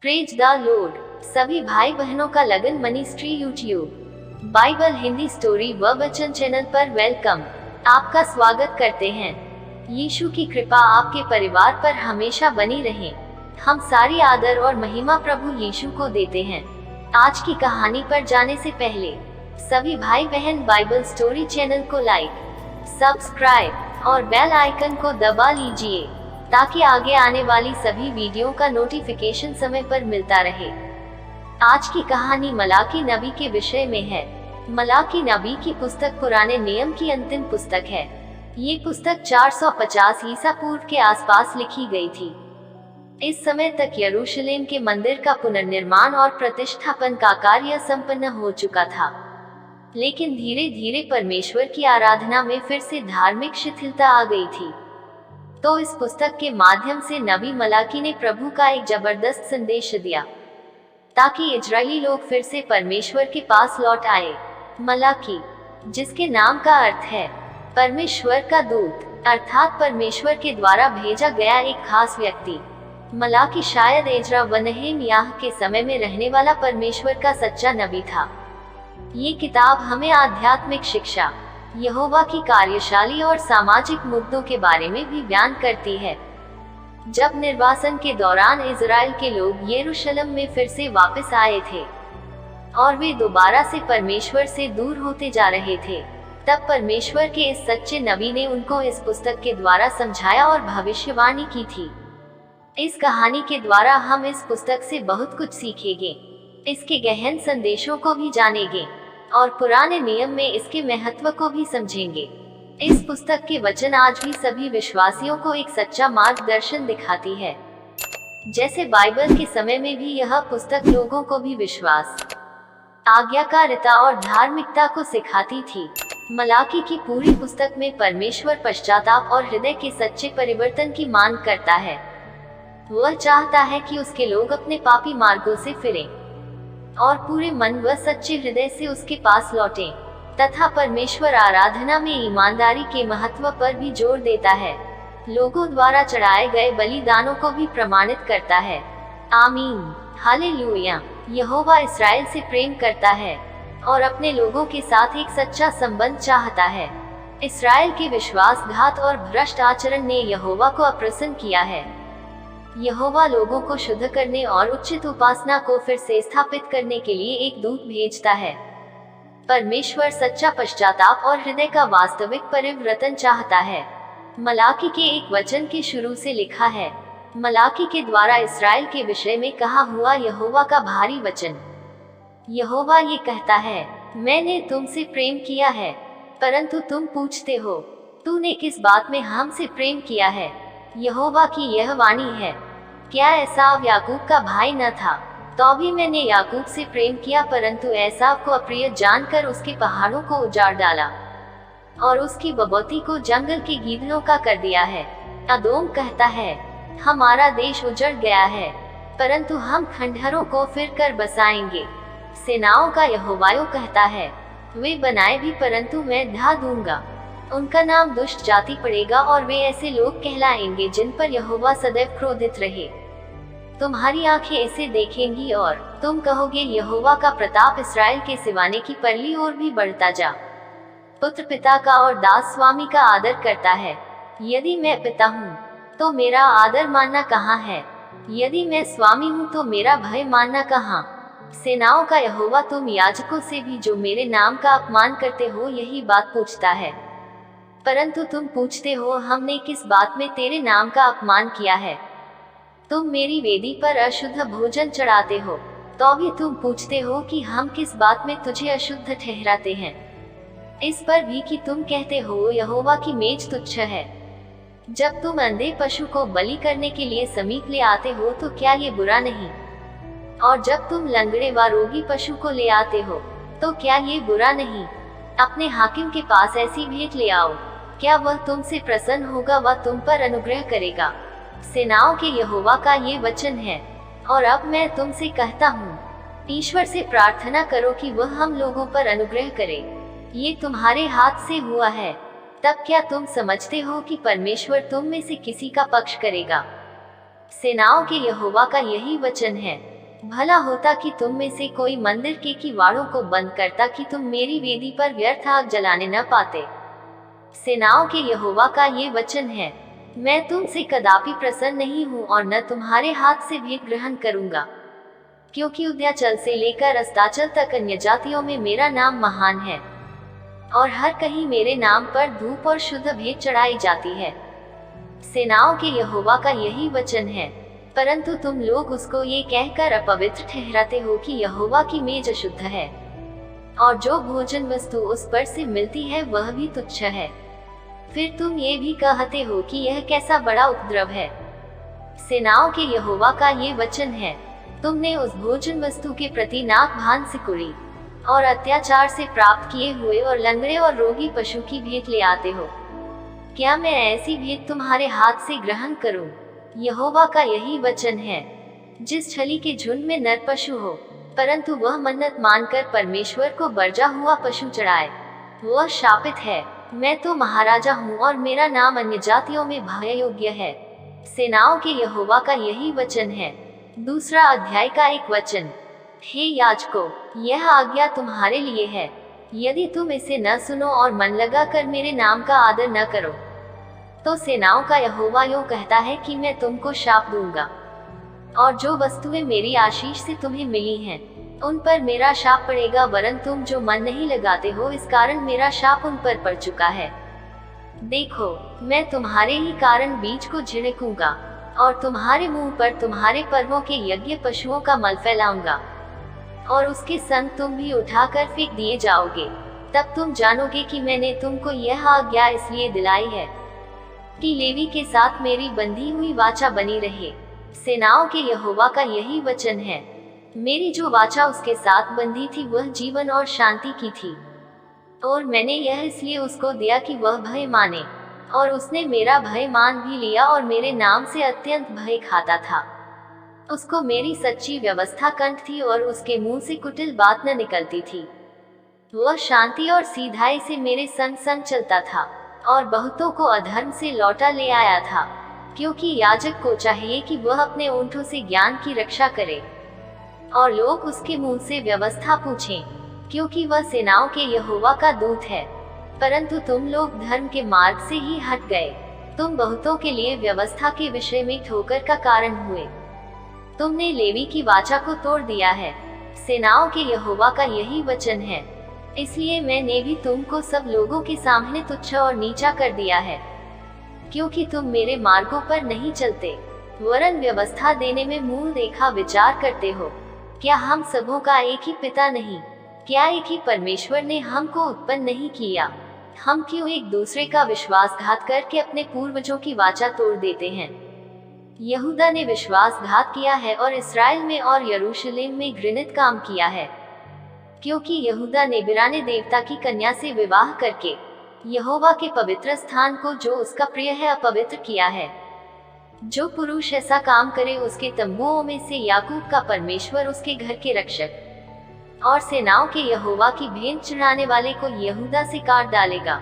Praise the Lord. सभी भाई बहनों का लगन ministry YouTube Bible Hindi story व वचन चैनल पर वेलकम। आपका स्वागत करते हैं। यीशु की कृपा आपके परिवार पर हमेशा बनी रहे। हम सारी आदर और महिमा प्रभु यीशु को देते हैं। आज की कहानी पर जाने से पहले सभी भाई बहन बाइबल स्टोरी चैनल को लाइक, सब्सक्राइब और बेल आइकन को दबा लीजिए ताकि आगे आने वाली सभी वीडियो का नोटिफिकेशन समय पर मिलता रहे। आज की कहानी मलाकी नबी के विषय में है। मलाकी नबी की पुस्तक पुराने नियम की अंतिम पुस्तक है। ये पुस्तक 450 ईसा पूर्व के आसपास लिखी गई थी। इस समय तक यरूशलेम के मंदिर का पुनर्निर्माण और प्रतिष्ठापन का कार्य संपन्न हो चुका था, लेकिन धीरे धीरे परमेश्वर की आराधना में फिर से धार्मिक शिथिलता आ गई थी। तो इस पुस्तक के माध्यम से नबी मलाकी ने प्रभु का एक जबरदस्त संदेश दिया ताकि इजरायली लोग फिर से परमेश्वर के पास लौट आए। मलाकी, जिसके नाम का अर्थ है परमेश्वर का दूत, अर्थात परमेश्वर के द्वारा भेजा गया एक खास व्यक्ति। मलाकी शायद एजरा व नहम्याह के समय में रहने वाला परमेश्वर का सच्चा नबी था। ये किताब हमें आध्यात्मिक शिक्षा, यहोवा की कार्यशाली और सामाजिक मुद्दों के बारे में भी बयान करती है। जब निर्वासन के दौरान इजराइल के लोग यरूशलेम में फिर से वापस आए थे और वे दोबारा से परमेश्वर से दूर होते जा रहे थे, तब परमेश्वर के इस सच्चे नबी ने उनको इस पुस्तक के द्वारा समझाया और भविष्यवाणी की थी। इस कहानी के द्वारा हम इस पुस्तक से बहुत कुछ सीखेंगे, इसके गहन संदेशों को भी जानेंगे और पुराने नियम में इसके महत्व को भी समझेंगे। इस पुस्तक के वचन आज भी सभी विश्वासियों को एक सच्चा मार्गदर्शन दिखाती है, जैसे बाइबल के समय में भी यह पुस्तक लोगों को भी विश्वास, आज्ञाकारिता और धार्मिकता को सिखाती थी। मलाकी की पूरी पुस्तक में परमेश्वर पश्चाताप और हृदय के सच्चे परिवर्तन की मांग करता है। वह चाहता है कि उसके लोग अपने पापी मार्गों से फिरें और पूरे मन व सच्चे हृदय से उसके पास लौटें, तथा परमेश्वर आराधना में ईमानदारी के महत्व पर भी जोर देता है। लोगों द्वारा चढ़ाए गए बलिदानों को भी प्रमाणित करता है। आमीन, हालेलुया। यहोवा इस्राएल से प्रेम करता है और अपने लोगों के साथ एक सच्चा संबंध चाहता है। इस्राएल के विश्वासघात और भ्रष्ट आचरण ने यहोवा को अप्रसन्न किया है। यहोवा लोगों को शुद्ध करने और उचित उपासना को फिर से स्थापित करने के लिए एक दूत भेजता है। परमेश्वर सच्चा पश्चाताप और हृदय का वास्तविक परिवर्तन चाहता है। मलाकी के एक वचन के शुरू से लिखा है। मलाकी के द्वारा इस्राएल के विषय में कहा हुआ यहोवा का भारी वचन। यहोवा ये कहता है, मैंने तुमसे प्रेम किया है, परंतु तुम पूछते हो, तूने किस बात में हमसे प्रेम किया है? यहोवा की यह वाणी है, क्या एसाव याकूब का भाई न था? तो भी मैंने याकूब से प्रेम किया, परंतु एसाव को अप्रिय जानकर उसके पहाड़ों को उजाड़ डाला और उसकी बबौती को जंगल के गीदड़ों का कर दिया है। अदोम कहता है, हमारा देश उजड़ गया है, परंतु हम खंडहरों को फिर कर बसाएंगे। सेनाओं का यहोवा कहता है, वे बनाए भी, परंतु मैं ढा दूंगा। उनका नाम दुष्ट जाति पड़ेगा और वे ऐसे लोग कहलाएंगे जिन पर यहोवा सदैव क्रोधित रहे। तुम्हारी आंखें इसे देखेंगी और तुम कहोगे, यहोवा का प्रताप इस्राएल के सिवाने की परली ओर भी बढ़ता जा। पुत्र पिता का और दास स्वामी का आदर करता है। यदि मैं पिता हूँ तो मेरा आदर मानना कहाँ है? यदि मैं स्वामी हूँ तो मेरा भय मानना कहाँ? सेनाओं का यहोवा तुम याजकों से भी जो मेरे नाम का अपमान करते हो यही बात पूछता है। परंतु तुम पूछते हो, हमने किस बात में तेरे नाम का अपमान किया है? तुम मेरी वेदी पर अशुद्ध भोजन चढ़ाते हो, तो भी तुम पूछते हो कि हम किस बात में तुझे अशुद्ध ठहराते हैं? इस पर भी कि तुम कहते हो, यहोवा की मेज तुच्छ है। जब तुम अंधे पशु को बलि करने के लिए समीप ले आते हो तो क्या ये बुरा नहीं? और जब तुम लंगड़े व रोगी पशु को ले आते हो तो क्या ये बुरा नहीं? अपने हाकिम के पास ऐसी भेंट ले आओ, क्या वह तुमसे प्रसन्न होगा व तुम पर अनुग्रह करेगा? सेनाओं के यहोवा का ये वचन है। और अब मैं तुमसे कहता हूँ, ईश्वर से प्रार्थना करो कि वह हम लोगों पर अनुग्रह करे। ये तुम्हारे हाथ से हुआ है, तब क्या तुम समझते हो कि परमेश्वर तुम में से किसी का पक्ष करेगा? सेनाओं के यहोवा का यही वचन है। भला होता कि तुम में से कोई मंदिर के किवाड़ों को बंद करता कि तुम मेरी वेदी पर व्यर्थ आग जलाने न पाते। सेनाओं के यहोवा का ये वचन है, मैं तुमसे कदापि प्रसन्न नहीं हूँ और न तुम्हारे हाथ से भेंट ग्रहण करूंगा, क्योंकि उद्याचल से लेकर अस्ताचल तक अन्य जातियों में मेरा नाम महान है, और हर कहीं मेरे नाम पर धूप और शुद्ध भेंट चढ़ाई जाती है। सेनाओं के यहोवा का यही वचन है। परंतु तुम लोग उसको ये कहकर अपवित्र ठहराते हो कि यहोवा की मेज अशुद्ध है, और जो भोजन वस्तु उस पर से मिलती है वह भी तुच्छ है। फिर तुम ये भी कहते हो कि यह कैसा बड़ा उपद्रव है। सेनाओं के यहोवा का ये वचन है, तुमने उस भोजन वस्तु के प्रति नाक भान सिकुड़ी और अत्याचार से प्राप्त किए हुए और लंगड़े और रोगी पशु की भेंट ले आते हो। क्या मैं ऐसी भेंट तुम्हारे हाथ से ग्रहण करूं? यहोवा का यही वचन है। जिस छली के झुंड में नर पशु हो, परंतु वह मन्नत मानकर परमेश्वर को बरजा हुआ पशु चढ़ाए, वह शापित है। मैं तो महाराजा हूँ और मेरा नाम अन्य जातियों में भय योग्य है। सेनाओं के यहोवा का यही वचन है। 2 अध्याय का 1 वचन। हे याजकों, यह आज्ञा तुम्हारे लिए है, यदि तुम इसे न सुनो और मन लगा कर मेरे नाम का आदर न करो, तो सेनाओं का यहोवा यूं कहता है कि मैं तुमको शाप दूंगा, और जो वस्तुएं मेरी आशीष से तुम्हें मिली हैं, उन पर मेरा शाप पड़ेगा, वरन तुम जो मन नहीं लगाते हो इस कारण मेरा शाप उन पर पड़ चुका है। देखो, मैं तुम्हारे ही कारण बीज को झिड़कूंगा और तुम्हारे मुंह पर तुम्हारे पर्वों के यज्ञ पशुओं का मल फैलाऊंगा, और उसके संग तुम भी उठाकर फेंक दिए जाओगे। तब तुम जानोगे कि मैंने तुमको यह आज्ञा इसलिए दिलाई है कि लेवी के साथ मेरी बंधी हुई वाचा बनी रहे। सेनाओं के यहोवा का यही वचन है, मेरी जो वाचा उसके साथ बंधी थी वह जीवन और शांति की थी, और मैंने यह इसलिए उसको दिया कि वह भय माने, और उसने मेरा भय मान भी लिया और मेरे नाम से अत्यंत भय खाता था। उसको मेरी सच्ची व्यवस्था कंठ थी और उसके मुंह से कुटिल बात न निकलती थी। वह शांति और सीधाई से मेरे संग संग चलता था और बहुतों को अधर्म से लौटा ले आया था, क्योंकि याजक को चाहिए कि वह अपने ऊंटों से ज्ञान की रक्षा करे और लोग उसके मुंह से व्यवस्था पूछें, क्योंकि वह सेनाओं के यहोवा का दूत है। परंतु तुम लोग धर्म के मार्ग से ही हट गए, तुम बहुतों के लिए व्यवस्था के विषय में ठोकर का कारण हुए। तुमने लेवी की वाचा को तोड़ दिया है। सेनाओं के यहोवा का यही वचन है, इसलिए मैंने भी तुमको सब लोगों के सामने तुच्छ और नीचा कर दिया है, क्योंकि तुम मेरे मार्गों पर नहीं चलते, वरन व्यवस्था देने में मूल देखा विचार करते हो। क्या हम सबों का एक ही पिता नहीं? क्या एक ही परमेश्वर ने हमको उत्पन्न नहीं किया? हम क्यों एक दूसरे का विश्वासघात करके अपने पूर्वजों की वाचा तोड़ देते हैं? यहूदा ने विश्वासघात किया है और इस्राएल में और यरूशलेम में घृणित काम किया है, क्योंकि यहूदा ने बिराने देवता की कन्या से विवाह करके यहोवा के पवित्र स्थान को जो उसका प्रिय है अपवित्र किया है। जो पुरुष ऐसा काम करे उसके तंबुओं में से याकूब का परमेश्वर उसके घर के रक्षक और सेनाओं के यहोवा की भेंट चढ़ाने वाले को यहूदा से काट डालेगा।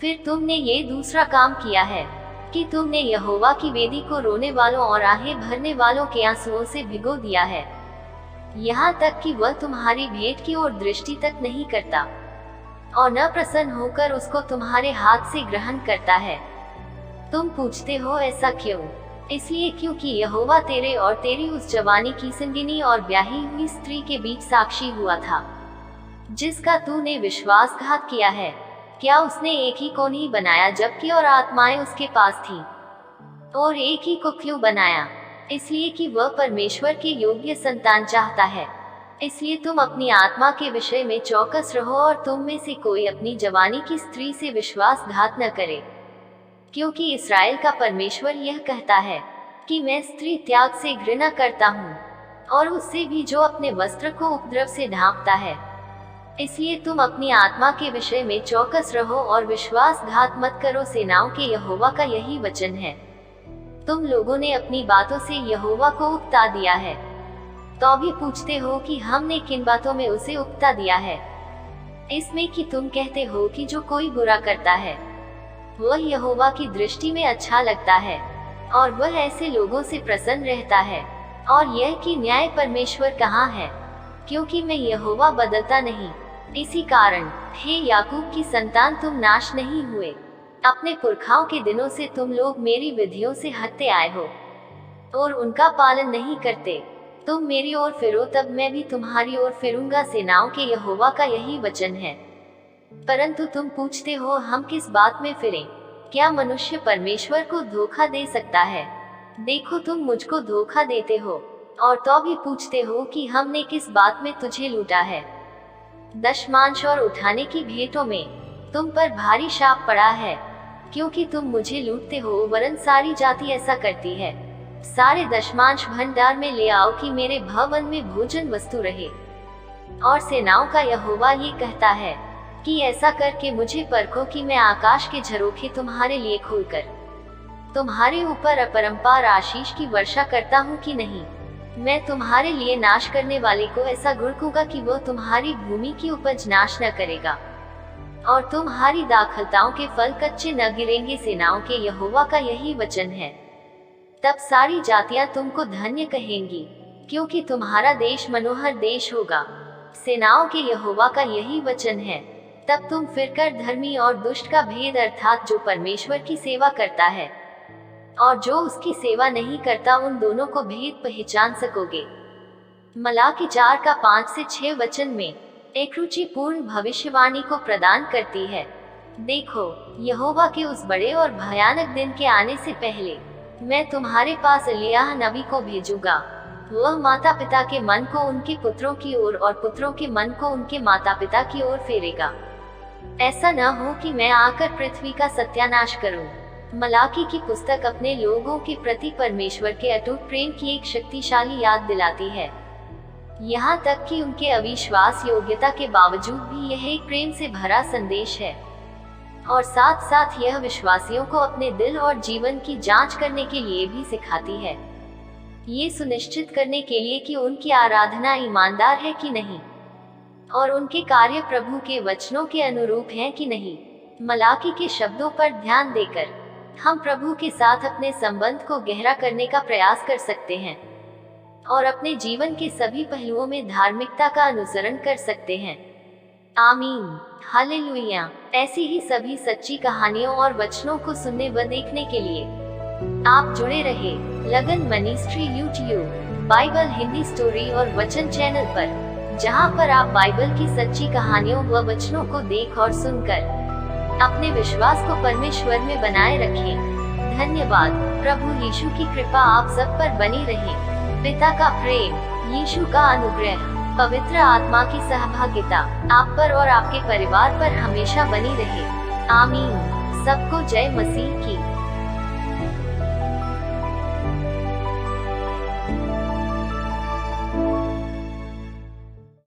फिर तुमने ये दूसरा काम किया है कि तुमने यहोवा की वेदी को रोने वालों और आहें भरने वालों के आंसुओं से भिगो दिया है, यहाँ तक कि वह तुम्हारी भेंट की ओर दृष्टि तक नहीं करता और न प्रसन्न होकर उसको तुम्हारे हाथ से ग्रहण करता है। तुम पूछते हो ऐसा क्यों? इसलिए क्योंकि यहोवा तेरे और तेरी उस जवानी की संगिनी और ब्याही हुई स्त्री के बीच साक्षी हुआ था, जिसका तूने विश्वासघात किया है। क्या उसने एक ही को नहीं बनाया जबकि और आत्माएं उसके पास थी? और एक ही को क्यों बनाया? इसलिए कि वह परमेश्वर के योग्य संतान चाहता है। इसलिए तुम अपनी आत्मा के विषय में चौकस रहो और तुम में से कोई अपनी जवानी की स्त्री से विश्वासघात न करे, क्योंकि इस्राएल का परमेश्वर यह कहता है कि मैं स्त्री त्याग से घृणा करता हूँ और उससे भी जो अपने वस्त्र को उपद्रव से ढांपता है। इसलिए तुम अपनी आत्मा के विषय में चौकस रहो और विश्वासघात मत करो। सेनाओं के यहोवा का यही वचन है। तुम लोगों ने अपनी बातों से यहोवा को उकता दिया है, तो भी पूछते हो कि हमने किन बातों में उसे उकता दिया है? इसमें कि तुम कहते हो कि जो कोई बुरा करता है वह यहोवा की दृष्टि में अच्छा लगता है और वह ऐसे लोगों से प्रसन्न रहता है। और यह कि न्याय परमेश्वर कहाँ है, क्योंकि मैं यहोवा बदलता नहीं। इसी कारण हे याकूब की संतान, तुम नाश नहीं हुए। अपने पुरखाओं के दिनों से तुम लोग मेरी विधियों से हटते आए हो और उनका पालन नहीं करते। तुम मेरी ओर फिरो, तब मैं भी तुम्हारी ओर फिरूंगा, सेनाओं के यहोवा का यही वचन है। परंतु तुम पूछते हो, हम किस बात में फिरें? क्या मनुष्य परमेश्वर को धोखा दे सकता है? देखो, तुम मुझको धोखा देते हो और तो भी पूछते हो कि हमने किस बात में तुझे लूटा है। दशमांश और उठाने की भेंटों में तुम पर भारी शाप पड़ा है, क्योंकि तुम मुझे लूटते हो, वरन सारी जाति ऐसा करती है। सारे दशमांश भंडार में ले आओ कि मेरे भवन में भोजन वस्तु रहे। और सेनाओं का यहोवा ये कहता है कि ऐसा करके मुझे परखो कि मैं आकाश के झरोखे तुम्हारे लिए खोलकर तुम्हारे ऊपर अपरंपार आशीष की वर्षा करता हूँ कि नहीं। मैं तुम्हारे लिए नाश करने वाले को ऐसा घुड़कूंगा कि वह तुम्हारी भूमि की उपज नाश न करेगा और तुम्हारी दाखलताओं के फल कच्चे न गिरेंगे। सेनाओं के यहोवा का यही वचन है। तब सारी जातियां तुमको धन्य कहेंगी, क्योंकि तुम्हारा देश मनोहर देश होगा। सेनाओं के यहोवा का यही वचन है। तब तुम फिरकर धर्मी और दुष्ट का भेद, अर्थात जो परमेश्वर की सेवा करता है और जो उसकी सेवा नहीं करता, उन दोनों को भेद पहचान सकोगे। मलाकी 4 का 5 से 6 वचन में एक रुचिपूर्ण भविष्यवाणी को प्रदान करती है। देखो, यहोवा के उस बड़े और भयानक दिन के आने से पहले मैं तुम्हारे पास एलिय्याह नबी को भेजूंगा। वह माता पिता के मन को उनके पुत्रों की ओर और पुत्रों के मन को उनके माता पिता की ओर फेरेगा। ऐसा न हो कि मैं आकर पृथ्वी का सत्यानाश करूं। मलाकी की पुस्तक अपने लोगों के प्रति परमेश्वर के अटूट प्रेम की एक शक्तिशाली याद दिलाती है। यहाँ तक कि उनके अविश्वास योग्यता के बावजूद भी यह एक प्रेम से भरा संदेश है और साथ साथ यह विश्वासियों को अपने दिल और जीवन की जांच करने के लिए भी सिखाती है, ये सुनिश्चित करने के लिए कि उनकी आराधना ईमानदार है कि नहीं और उनके कार्य प्रभु के वचनों के अनुरूप हैं कि नहीं। मलाकी के शब्दों पर ध्यान देकर हम प्रभु के साथ अपने संबंध को गहरा करने का प्रयास कर सकते हैं और अपने जीवन के सभी पहलुओं में धार्मिकता का अनुसरण कर सकते हैं। आमीन, हालेलुया। ऐसी ही सभी सच्ची कहानियों और वचनों को सुनने व देखने के लिए आप जुड़े रहे लगन ministry YouTube, Bible Hindi story और वचन चैनल पर, जहां पर आप बाइबल की सच्ची कहानियों व वचनों को देख और सुनकर अपने विश्वास को परमेश्वर में बनाए रखें। धन्यवाद। प्रभु यीशु की कृपा आप सब पर बनी रहे। पिता का प्रेम, यीशु का अनुग्रह, पवित्र आत्मा की सहभागिता आप पर और आपके परिवार पर हमेशा बनी रहे। आमीन। सबको जय मसीह की।